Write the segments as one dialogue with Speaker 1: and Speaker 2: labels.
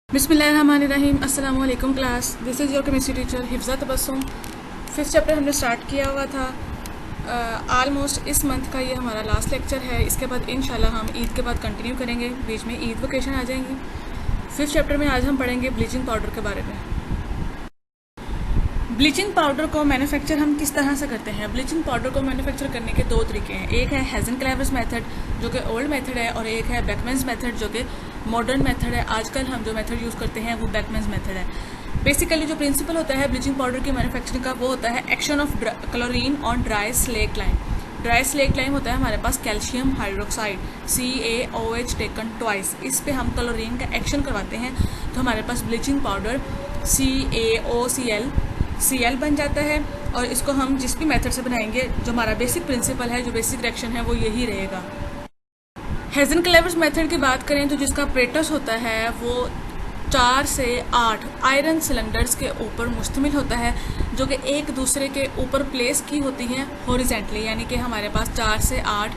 Speaker 1: बिस्मिल्लाहिर्रहमानिर्रहीम। अस्सलाम वालेकुम class, this is your chemistry teacher Hifza Tabassum. Fifth chapter हमने स्टार्ट किया हुआ था। ऑलमोस्ट इस मंथ का ये हमारा लास्ट लेक्चर है। इसके बाद इंशाल्लाह हम ईद के बाद कंटिन्यू करेंगे, बीच में ईद वेकेशन आ जाएंगी। फिफ्थ चैप्टर में आज हम पढ़ेंगे ब्लीचिंग पाउडर के बारे में। ब्लीचिंग पाउडर को मैन्युफैक्चर हम किस तरह से करते हैं। ब्लीचिंग पाउडर को मैन्युफैक्चर करने के दो तरीके हैं। एक है हेज़ेनक्लेवर्स मेथड जो कि ओल्ड मेथड है, और एक है बेकमैन्स मेथड जो कि मॉडर्न मेथड है। आजकल हम जो मेथड यूज़ करते हैं वो बेकमैन्स मेथड है। बेसिकली जो प्रिंसिपल होता है ब्लीचिंग पाउडर की मैन्युफैक्चरिंग का वो होता है action of chlorine on dry slaked lime. Dry slaked lime होता है हमारे पास calcium hydroxide CaOH taken twice. इस पे हम क्लोरीन का एक्शन करवाते हैं तो हमारे पास ब्लीचिंग पाउडर CaOCl बन जाता है। और इसको हम जिस भी मेथड से बनाएंगे, जो हमारा बेसिक प्रिंसिपल है, जो बेसिक रिएक्शन है, वो यही रहेगा। हेज़ेनक्लेवर्स मेथड की बात करें तो जिसका ऑपरेटर्स होता है वो 4 से 8 आयरन सिलेंडर्स के ऊपर मुश्तमिल होता है, जो कि एक दूसरे के ऊपर प्लेस की होती हैं हॉरिजेंटली। यानी कि हमारे पास 4 से 8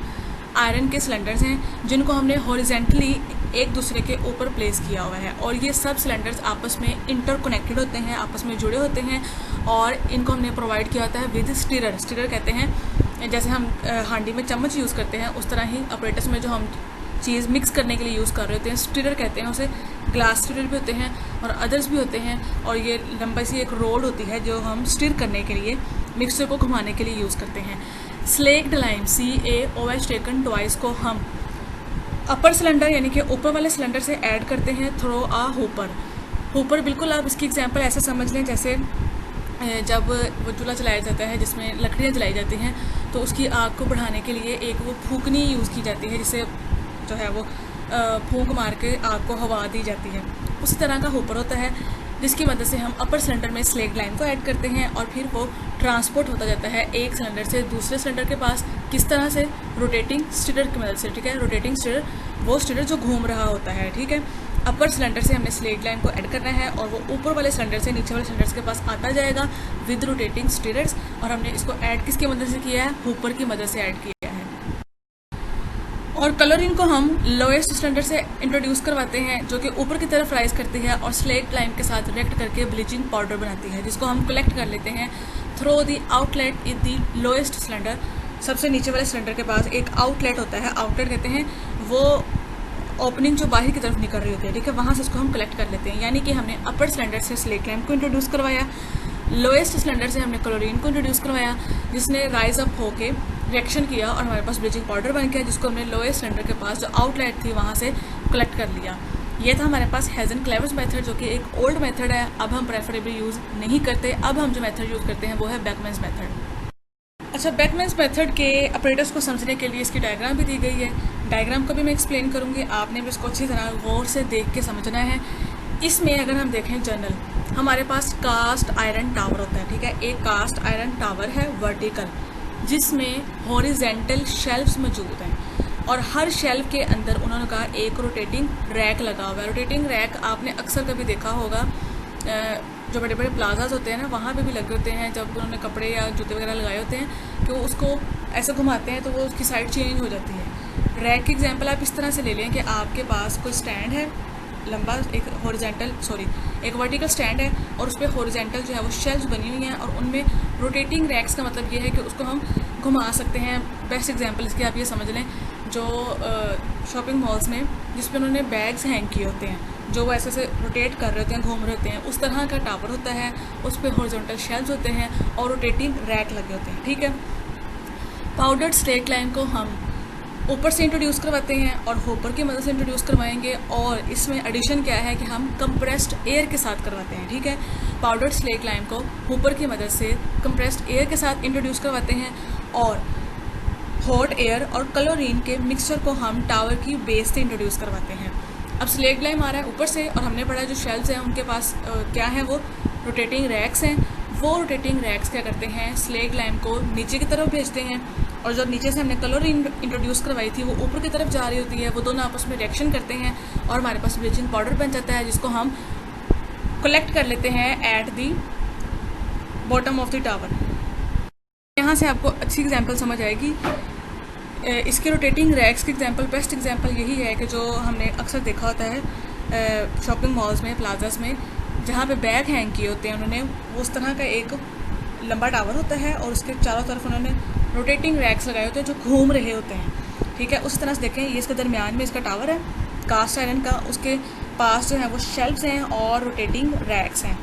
Speaker 1: आयरन के सिलेंडर्स हैं जिनको हमने हॉरिजेंटली एक दूसरे के ऊपर प्लेस किया हुआ है। और ये सब सिलेंडर्स आपस में इंटरकनेक्टेड होते हैं, आपस में जुड़े होते हैं, और इनको हमने प्रोवाइड किया होता है विद स्टीरर। स्टीरर कहते हैं जैसे हम हांडी में चम्मच यूज़ करते हैं, उस तरह ही ऑपरेटर्स में जो हम चीज़ मिक्स करने के लिए यूज़ कर रहे होते हैं स्टीरर कहते हैं उसे। ग्लास स्टीरर भी होते हैं और अदर्स भी होते हैं। और ये लंबी सी एक रोड होती है जो हम स्टीर करने के लिए, मिक्सचर को घुमाने के लिए यूज़ करते हैं। Slaked lime CaOH taken twice को हम अपर सिलेंडर यानी कि ऊपर वाले सिलेंडर से ऐड करते हैं थ्रो आ हुपर। हुपर बिल्कुल आप इसकी एग्जांपल ऐसा समझ लें जैसे जब वो चूल्हा जलाया जाता है जिसमें लकड़ियाँ जलाई जाती हैं, तो उसकी आग को बढ़ाने के लिए एक वो फूकनी यूज़ की जाती है जिससे जो है वो फूंक मार के आग को हवा दी जाती है। उसी तरह का हुपर होता है जिसकी मदद से हम अपर सिलेंडर में स्लेट लाइन को ऐड करते हैं और फिर वो ट्रांसपोर्ट होता जाता है एक सिलेंडर से दूसरे सिलेंडर के पास। किस तरह से? रोटेटिंग स्टीरर की मदद से। ठीक है, रोटेटिंग स्टीरर वो स्टीरर जो घूम रहा होता है। ठीक है, अपर सिलेंडर से हमने स्लेट लाइन को ऐड करना है और वो ऊपर वाले सिलेंडर से नीचे वाले सिलेंडर्स के पास आता जाएगा विद रोटेटिंग स्टीरर्स। और हमने इसको ऐड किसकी मदद से किया है? हुपर की मदद से ऐड किया है। और क्लोरीन को हम लोएस्ट सिलेंडर से इंट्रोड्यूस करवाते हैं जो कि ऊपर की तरफ राइज करती है और स्लेट लाइन के साथ रिएक्ट करके ब्लीचिंग पाउडर बनाती है, जिसको हम कलेक्ट कर लेते हैं through the outlet in the lowest cylinder. सबसे नीचे वाले सिलेंडर के पास एक आउटलेट होता है, आउटलेट कहते हैं वो ओपनिंग जो बाहर की तरफ निकल रही होती है। ठीक है, वहाँ से इसको हम कलेक्ट कर लेते हैं। यानी कि हमने अपर सिलेंडर से स्लेट लाइन को इंट्रोड्यूस करवाया, लोएस्ट सिलेंडर से हमने क्लोरीन को इंट्रोड्यूस करवाया जिसने राइज अप होके रिएक्शन किया और हमारे पास ब्लीचिंग पाउडर बन गया, जिसको हमने लोएस्ट सिलेंडर के पास जो आउटलेट थी वहाँ से कलेक्ट कर लिया। ये था हमारे पास हेज़ेनक्लेवर्स मेथड जो कि एक ओल्ड मेथड है। अब हम प्रेफरेबली यूज़ नहीं करते। अब हम जो मेथड यूज़ करते हैं वो है बेकमैन्स मेथड। अच्छा, बेकमैन्स मेथड के ऑपरेटर्स को समझने के लिए इसकी डायग्राम भी दी गई है। डायग्राम को भी मैं एक्सप्लेन करूँगी, आपने भी इसको अच्छी तरह गौर से देख के समझना है। इसमें अगर हम देखें जनरल, हमारे पास कास्ट आयरन टावर होता है। ठीक है, एक कास्ट आयरन टावर है वर्टिकल जिसमें हॉरिजेंटल शेल्फ्स मौजूद हैं और हर शेल्फ के अंदर उन्होंने कहा एक रोटेटिंग रैक लगा हुआ है। रोटेटिंग रैक आपने अक्सर कभी देखा होगा, जो बड़े बड़े प्लाजाज होते हैं ना, वहाँ पे भी लगे होते हैं। जब उन्होंने कपड़े या जूते वगैरह लगाए होते हैं कि वो उसको ऐसे घुमाते हैं तो वो उसकी साइड चेंज हो जाती है। रैक की एग्जांपल आप इस तरह से ले लें कि आपके पास कोई स्टैंड है लंबा, एक वर्टिकल स्टैंड है और उस पर हॉरिजेंटल जो है वो शेल्फ्स बनी हुई हैं और उनमें रोटेटिंग रैक्स का मतलब ये है कि उसको हम घुमा सकते हैं। बेस्ट एग्जांपल इसके आप ये समझ लें, जो शॉपिंग मॉल्स में जिस पे उन्होंने बैग्स हैंग किए होते हैं, जो वो ऐसे से रोटेट कर रहे होते हैं, घूम रहे होते हैं, उस तरह का टावर होता है। उस पर हॉरिजॉन्टल शेल्फ्स होते हैं और रोटेटिंग रैक लगे होते हैं। ठीक है, पाउडर्ड स्लेट लाइन को हम ऊपर से इंट्रोड्यूस करवाते हैं और होपर की मदद से इंट्रोड्यूस करवाएंगे। और इसमें एडिशन क्या है कि हम कंप्रेस्ड एयर के साथ करवाते हैं। ठीक है, पाउडर्ड स्लेट लाइन को होपर की मदद से कंप्रेस्ड एयर के साथ इंट्रोड्यूस करवाते हैं और हॉट एयर और क्लोरीन के मिक्सचर को हम टावर की बेस से इंट्रोड्यूस करवाते हैं। अब स्लेट लाइन आ रहा है ऊपर से और हमने पढ़ा जो शेल्फ्स हैं उनके पास क्या है, वो रोटेटिंग रैक्स हैं। वो रोटेटिंग रैक्स क्या करते हैं, स्लेट लाइन को नीचे की तरफ भेजते हैं और जो नीचे से हमने क्लोरीन इंट्रोड्यूस करवाई थी वो ऊपर की तरफ जा रही होती है। वो दोनों आपस में रिएक्शन करते हैं और हमारे पास ब्लीचिंग पाउडर बन जाता है, जिसको हम कलेक्ट कर लेते हैं at the bottom of the tower. यहाँ से आपको अच्छी एग्जांपल समझ आएगी। इसके रोटेटिंग रैक्स की एग्जांपल, बेस्ट एग्जांपल यही है कि जो हमने अक्सर देखा होता है शॉपिंग मॉल्स में, प्लाजास में, जहाँ पे बैग हैंग किए होते हैं उन्होंने, उस तरह का एक लंबा टावर होता है और उसके चारों तरफ उन्होंने रोटेटिंग रैक्स लगाए होते हैं जो घूम रहे होते हैं। ठीक है, उस तरह से देखें, ये इसके दरमियान में इसका टावर है कास्ट आयरन का, उसके पास जो है वो शेल्फ्स हैं और रोटेटिंग रैक्स हैं।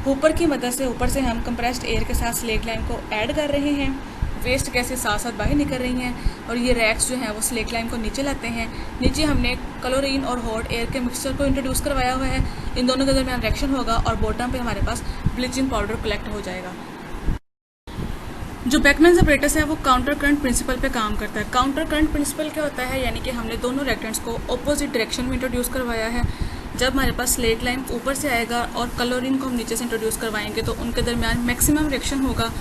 Speaker 1: ऊपर की मदद से ऊपर से हम कंप्रेस्ड एयर के साथ स्लेक लाइम को ऐड कर रहे हैं, वेस्ट गैसें साथ साथ बाहर निकल रही हैं और ये रैक्स जो हैं वो स्लेक लाइम को नीचे लाते हैं। नीचे हमने क्लोरीन और हॉट एयर के मिक्सचर को इंट्रोड्यूस करवाया हुआ है, इन दोनों के दरमियान रिएक्शन होगा और बॉटम पे हमारे पास ब्लीचिंग पाउडर कलेक्ट हो जाएगा। जो बेकमैन सेपरेटर्स है वो काउंटर करंट प्रिंसिपल पे काम करता है। काउंटर करंट प्रिंसिपल क्या होता है, यानी कि हमने दोनों रिएक्टेंट्स को ऑपोजिट डायरेक्शन में इंट्रोड्यूस करवाया है। जब हमारे पास स्लेक लाइम ऊपर से आएगा और क्लोरीन को हम नीचे से इंट्रोड्यूस करवाएंगे तो उनके दरमियान मैक्सिमम रिएक्शन होगा,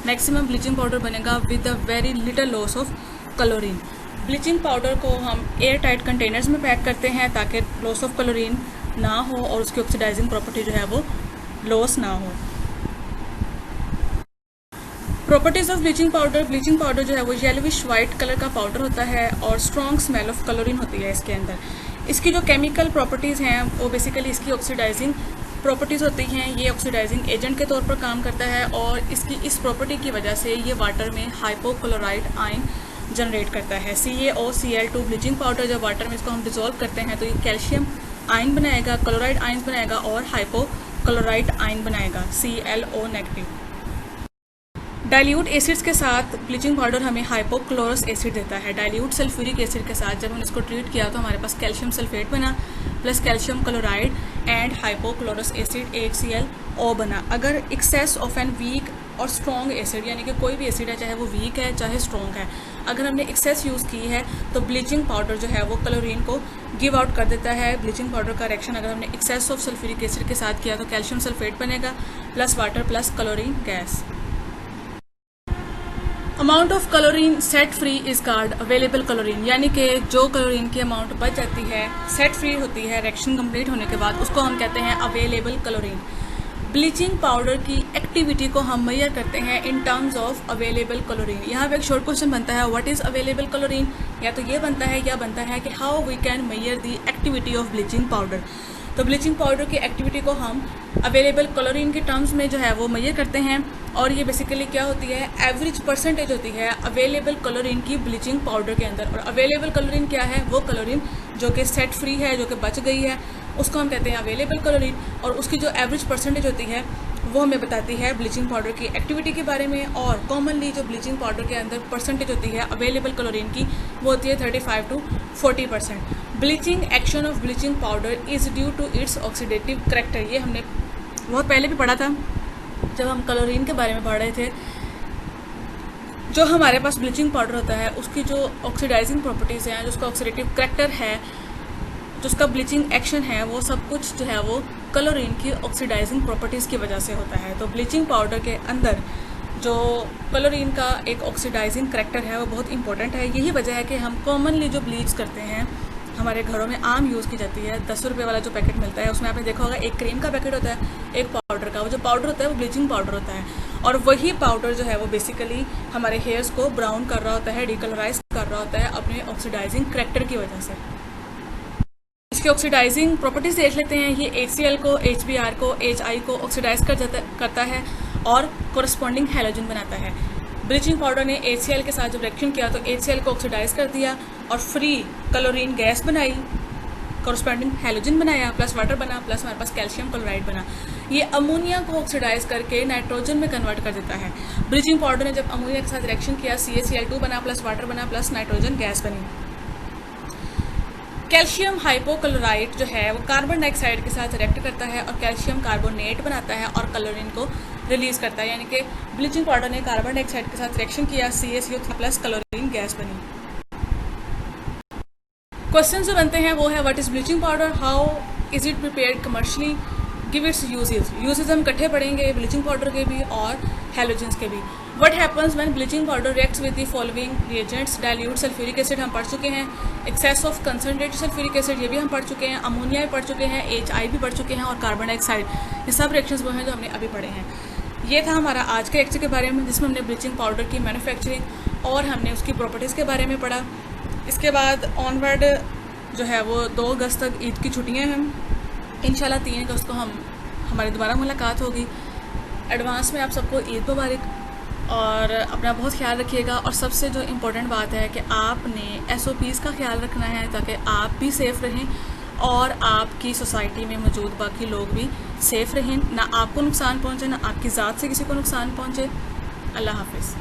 Speaker 1: मैक्सिमम ब्लीचिंग पाउडर बनेगा with a very little loss of chlorine. Bleaching powder को हम एयर टाइट कंटेनर्स में पैक करते हैं ताकि लॉस ऑफ क्लोरीन ना हो और उसकी ऑक्सीडाइजिंग प्रॉपर्टी जो है वो लॉस ना हो। प्रॉपर्टीज ऑफ ब्लीचिंग पाउडर जो है वो येलोविश वाइट कलर का पाउडर होता है और स्ट्रॉन्ग स्मेल ऑफ क्लोरीन होती है इसके अंदर। इसकी जो केमिकल प्रॉपर्टीज़ हैं वो बेसिकली इसकी ऑक्सीडाइजिंग प्रॉपर्टीज़ होती हैं। ये ऑक्सीडाइजिंग एजेंट के तौर पर काम करता है और इसकी इस प्रॉपर्टी की वजह से ये वाटर में हाइपोक्लोराइड आयन जनरेट करता है। CaOCl2 ब्लीचिंग पाउडर जब वाटर में इसको हम डिजोल्व करते हैं तो ये कैल्शियम आयन बनाएगा, क्लोराइड आयन बनाएगा और हाइपोक्लोराइड आयन बनाएगा ClO नेगेटिव। डाइल्यूट एसिड्स के साथ ब्लीचिंग पाउडर हमें हाइपोक्लोरस एसिड देता है। डाइल्यूट सल्फ्यूरिक एसिड के साथ जब हमने इसको ट्रीट किया तो हमारे पास कैल्शियम सल्फेट बना plus calcium chloride and hypochlorous acid HClO बना। अगर एक्सेस ऑफ एन वीक और स्ट्रॉन्ग एसिड, यानी कि कोई भी एसिड है चाहे वो वीक है चाहे स्ट्रॉन्ग है, अगर हमने एक्सेस यूज़ की है तो ब्लीचिंग पाउडर जो है वो क्लोरीन को गिव आउट कर देता है। ब्लीचिंग पाउडर का रिएक्शन अगर हमने एक्सेस ऑफ सल्फ्यूरिक एसिड के साथ किया तो कैल्शियम सल्फेट बनेगा plus water plus chlorine gas. Amount of chlorine set free is called available chlorine, यानी कि जो क्लोरीन की अमाउंट बच जाती है, सेट फ्री होती है रिएक्शन कंप्लीट होने के बाद, उसको हम कहते हैं अवेलेबल क्लोरीन। ब्लीचिंग पाउडर की एक्टिविटी को हम मेजर करते हैं in terms of available chlorine. यहाँ पे एक शॉर्ट क्वेश्चन बनता है व्हाट इज अवेलेबल क्लोरीन, या तो ये बनता है या बनता है कि how we can measure the activity of bleaching powder. तो ब्लीचिंग पाउडर की एक्टिविटी को हम अवेलेबल क्लोरीन के टर्म्स में जो है वो मेजर करते हैं और ये बेसिकली क्या होती है, एवरेज परसेंटेज होती है अवेलेबल क्लोरीन की ब्लीचिंग पाउडर के अंदर। और अवेलेबल क्लोरीन क्या है, वो क्लोरीन जो कि सेट फ्री है, जो कि बच गई है, उसको हम कहते हैं अवेलेबल क्लोरीन। और उसकी जो एवरेज परसेंटेज होती है वो हमें बताती है ब्लीचिंग पाउडर की एक्टिविटी के बारे में। और कॉमनली जो ब्लीचिंग पाउडर के अंदर परसेंटेज होती है अवेलेबल क्लोरीन की वो होती है 35 to 40%। Bleaching action of bleaching powder is due to its oxidative character. ये हमने बहुत पहले भी पढ़ा था जब हम क्लोरीन के बारे में पढ़ रहे थे। जो हमारे पास ब्लीचिंग पाउडर होता है उसकी जो ऑक्सीडाइजिंग प्रॉपर्टीज़ हैं, जो उसका ऑक्सीडेटिव करेक्टर है, जो उसका ब्लीचिंग एक्शन है, वो सब कुछ जो है वो क्लोरीन की ऑक्सीडाइजिंग प्रॉपर्टीज़ की वजह से होता है। तो ब्लीचिंग पाउडर के अंदर जो क्लोरीन का एक ऑक्सीडाइजिंग करेक्टर है वो बहुत इंपॉर्टेंट है। यही वजह है कि हम कॉमनली जो ब्लीच करते हैं हमारे घरों में आम यूज़ की जाती है, 10 रुपये वाला जो पैकेट मिलता है उसमें आपने देखा होगा एक क्रीम का पैकेट होता है, एक पाउडर का। वो जो पाउडर होता है वो ब्लीचिंग पाउडर होता है और वही पाउडर जो है वो बेसिकली हमारे हेयर्स को ब्राउन कर रहा होता है, डिकलराइज कर रहा होता है अपने ऑक्सीडाइजिंग करेक्टर की वजह से। इसकी ऑक्सीडाइजिंग प्रॉपर्टीज देख लेते हैं। ये HCl को, HBr को, HI को ऑक्सीडाइज करता है और कोरस्पॉन्डिंग हैलोजन बनाता है। ब्लीचिंग पाउडर ने HCl के साथ जब रिएक्शन किया तो HCl को ऑक्सीडाइज कर दिया और फ्री क्लोरीन गैस बनाई, कोरस्पॉन्डिंग हैलोजन बनाया, प्लस वाटर बना, प्लस हमारे पास कैल्शियम क्लोराइड बना। ये अमोनिया को ऑक्सीडाइज करके नाइट्रोजन में कन्वर्ट कर देता है। ब्लीचिंग पाउडर ने जब अमोनिया के साथ रिएक्शन किया, CaCl2 बना, प्लस वाटर बना, प्लस नाइट्रोजन गैस बनी। कैल्शियम हाइपोक्लोराइड जो है वो कार्बन डाइऑक्साइड के साथ रिएक्ट करता है और कैल्शियम कार्बोनेट बनाता है और क्लोरीन को रिलीज करता है, यानी कि ब्लीचिंग पाउडर ने कार्बन डाइऑक्साइड के साथ रिएक्शन किया, CaCO3 प्लस क्लोरीन गैस बनी। क्वेश्चन जो बनते हैं वो है what is bleaching powder, how is it prepared commercially, give its uses हम इकट्ठे पढ़ेंगे ब्लीचिंग पाउडर के भी और हैलोजेंस के भी। What happens when bleaching powder reacts with the following reagents, dilute sulphuric acid हम पढ़ चुके हैं, excess of concentrated sulphuric acid ये भी हम पढ़ चुके हैं, अमोनिया भी पढ़ चुके हैं, HI भी पढ़ चुके हैं और कार्बन डाइऑक्साइड, ये सब रिएक्शंस वो हैं जो हमने अभी पढ़े हैं। ये था हमारा आज के लेक्चर के बारे में जिसमें हमने ब्लीचिंग पाउडर की मैन्युफैक्चरिंग और हमने उसकी प्रॉपर्टीज़ के बारे में पढ़ा। इसके बाद ऑनवर्ड जो है वो 2 अगस्त तक ईद की छुट्टियाँ हैं इंशाल्लाह 3 अगस्त को हमारी दोबारा मुलाकात होगी। एडवांस में आप सबको ईद मुबारक, और अपना बहुत ख्याल रखिएगा। और सबसे जो इम्पोर्टेंट बात है कि आपने SOPs का ख्याल रखना है ताकि आप भी सेफ़ रहें और आपकी सोसाइटी में मौजूद बाकी लोग भी सेफ़ रहें, ना आपको नुकसान पहुँचे, ना आपकी ज़ात से किसी को नुकसान पहुँचे। अल्लाह हाफ़िज़।